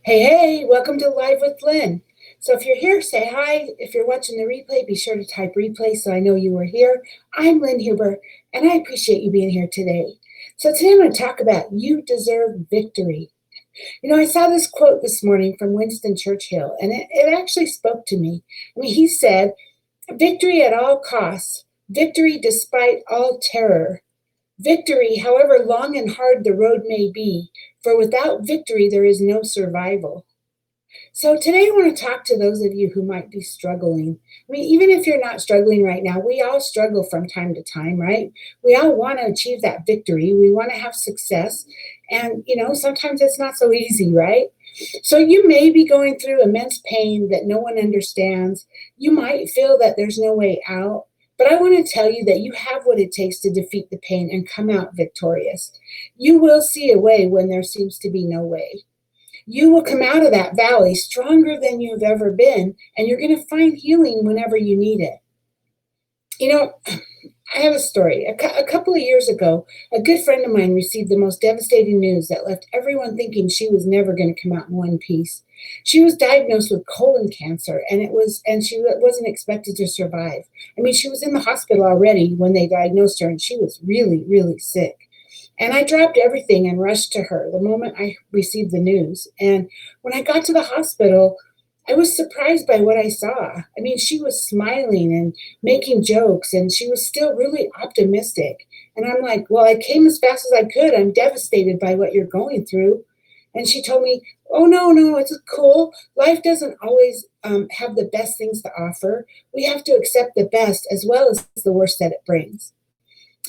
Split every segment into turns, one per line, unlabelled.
Hey, welcome to Live with Lynn. So if you're here, say hi. If you're watching the replay, be sure to type replay so I know you were here. I'm Lynn Huber, and I appreciate you being here today. So today I'm going to talk about you deserve victory. I saw this quote this morning from Winston Churchill, and it actually spoke to me. He said, victory at all costs, victory despite all terror, victory, however long and hard the road may be, for without victory there is no survival. So today I want to talk to those of you who might be struggling. Even if you're not struggling right now, we all struggle from time to time, right? We all want to achieve that victory. We want to have success. And, sometimes it's not so easy, right? So you may be going through immense pain that no one understands. You might feel that there's no way out. But I want to tell you that you have what it takes to defeat the pain and come out victorious. You will see a way when there seems to be no way. You will come out of that valley stronger than you've ever been, and you're going to find healing whenever you need it. I have a story. A couple of years ago, a good friend of mine received the most devastating news that left everyone thinking she was never going to come out in one piece. She was diagnosed with colon cancer, and she wasn't expected to survive. She was in the hospital already when they diagnosed her, and she was really, really sick. And I dropped everything and rushed to her the moment I received the news. And when I got to the hospital, I was surprised by what I saw. She was smiling and making jokes, and she was still really optimistic. And I'm like, well, I came as fast as I could. I'm devastated by what you're going through. And she told me, oh, no, it's cool. Life doesn't always have the best things to offer. We have to accept the best as well as the worst that it brings.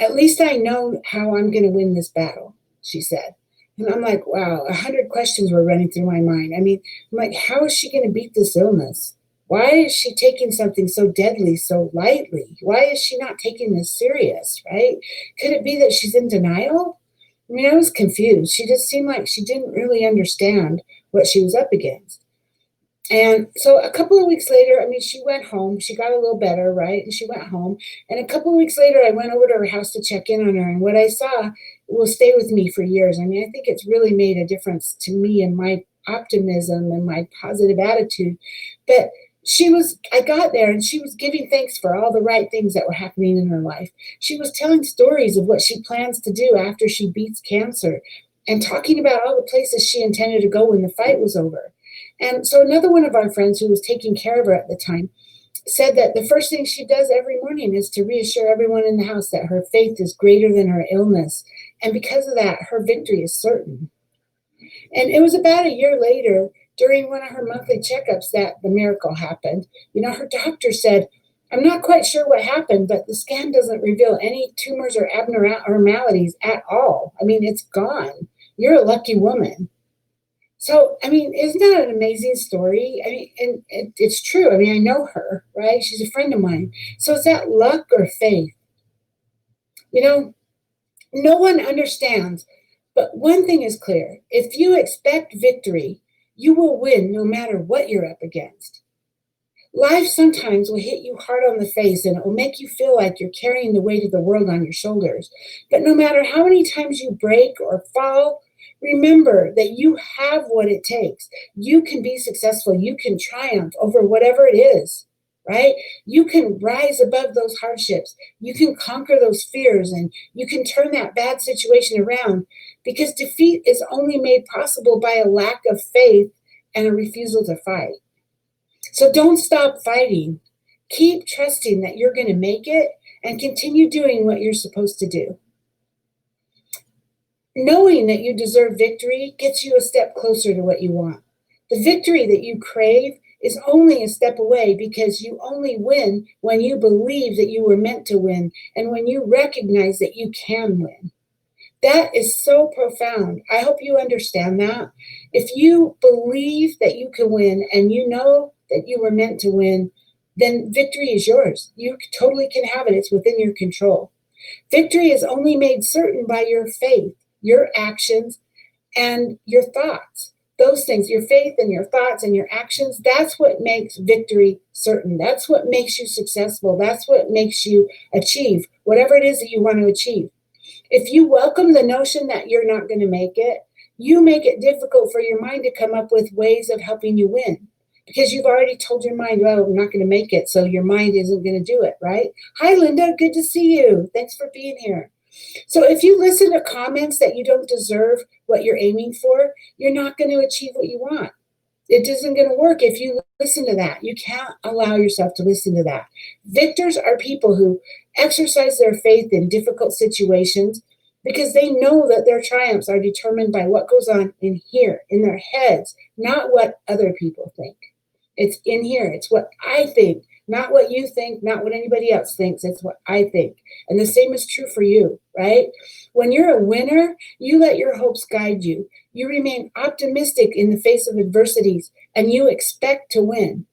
At least I know how I'm going to win this battle, she said. And I'm like, wow, 100 questions were running through my mind. I'm like, how is she going to beat this illness? Why is she taking something so deadly so lightly? Why is she not taking this serious, right? Could it be that she's in denial? I was confused. She just seemed like she didn't really understand what she was up against. And so a couple of weeks later, she went home. She got a little better, right? And she went home. And a couple of weeks later, I went over to her house to check in on her. And what I saw will stay with me for years. I think it's really made a difference to me and my optimism and my positive attitude. But I got there and she was giving thanks for all the right things that were happening in her life. She was telling stories of what she plans to do after she beats cancer and talking about all the places she intended to go when the fight was over. And so another one of our friends who was taking care of her at the time said that the first thing she does every morning is to reassure everyone in the house that her faith is greater than her illness. And because of that, her victory is certain. And it was about a year later, during one of her monthly checkups, that the miracle happened. Her doctor said, I'm not quite sure what happened, but the scan doesn't reveal any tumors or abnormalities at all. It's gone. You're a lucky woman. So, isn't that an amazing story? And it's true. I know her, right? She's a friend of mine. So is that luck or faith? No one understands. But one thing is clear. If you expect victory, you will win no matter what you're up against. Life sometimes will hit you hard on the face and it will make you feel like you're carrying the weight of the world on your shoulders. But no matter how many times you break or fall, remember that you have what it takes. You can be successful. You can triumph over whatever it is, right? You can rise above those hardships. You can conquer those fears and you can turn that bad situation around because defeat is only made possible by a lack of faith and a refusal to fight. So don't stop fighting. Keep trusting that you're going to make it and continue doing what you're supposed to do. Knowing that you deserve victory gets you a step closer to what you want. The victory that you crave is only a step away because you only win when you believe that you were meant to win and when you recognize that you can win. That is so profound. I hope you understand that. If you believe that you can win and you know that you were meant to win, then victory is yours. You totally can have it. It's within your control. Victory is only made certain by your faith, your actions, and your thoughts. Those things, your faith and your thoughts and your actions, that's what makes victory certain. That's what makes you successful. That's what makes you achieve whatever it is that you want to achieve. If you welcome the notion that you're not going to make it, You make it difficult for your mind to come up with ways of helping you win because you've already told your mind, well, I'm not going to make it. So your mind isn't going to do it, right? Hi, Linda. Good to see you. Thanks for being here. So if you listen to comments that you don't deserve what you're aiming for, you're not going to achieve what you want. It isn't going to work if you listen to that. You can't allow yourself to listen to that. Victors are people who exercise their faith in difficult situations because they know that their triumphs are determined by what goes on in here, in their heads, not what other people think. It's in here. It's what I think, not what you think, not what anybody else thinks. It's what I think. And the same is true for you, right? When you're a winner, you let your hopes guide you. You remain optimistic in the face of adversities, and you expect to win.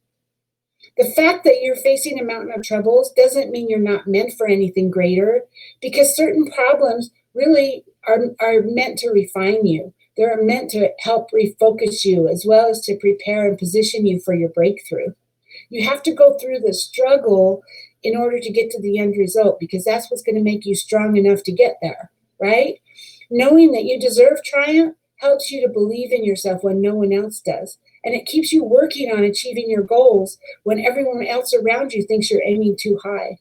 The fact that you're facing a mountain of troubles doesn't mean you're not meant for anything greater, because certain problems really are meant to refine you. They're meant to help refocus you as well as to prepare and position you for your breakthrough. You have to go through the struggle in order to get to the end result, because that's what's going to make you strong enough to get there, right? Knowing that you deserve triumph helps you to believe in yourself when no one else does. And it keeps you working on achieving your goals when everyone else around you thinks you're aiming too high.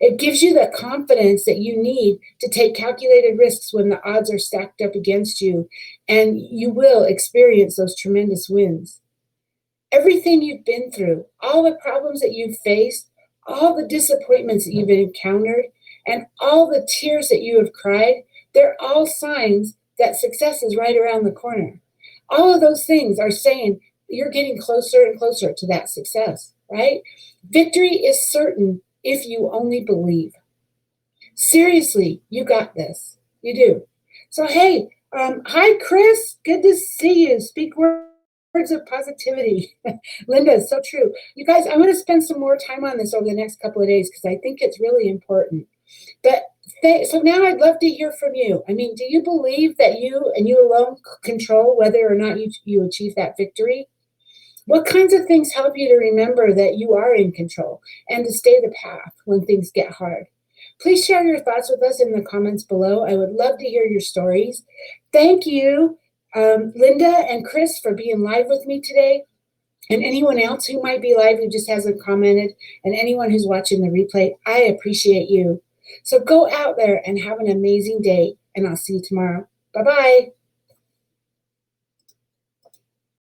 It gives you the confidence that you need to take calculated risks when the odds are stacked up against you, and you will experience those tremendous wins. Everything you've been through, all the problems that you've faced, all the disappointments that you've encountered, and all the tears that you have cried, they're all signs that success is right around the corner. All of those things are saying you're getting closer and closer to that success, right? Victory is certain if you only believe. Seriously, you got this. You do. So, hey, hi, Chris. Good to see you. Speak words of positivity. Linda, it's so true. You guys, I'm going to spend some more time on this over the next couple of days because I think it's really important. But so now I'd love to hear from you. I mean, do you believe that you and you alone control whether or not you achieve that victory? What kinds of things help you to remember that you are in control and to stay the path when things get hard? Please share your thoughts with us in the comments below. I would love to hear your stories. Thank you, Linda and Chris, for being live with me today. And anyone else who might be live who just hasn't commented, and anyone who's watching the replay, I appreciate you. So go out there and have an amazing day, and I'll see you tomorrow. Bye-bye.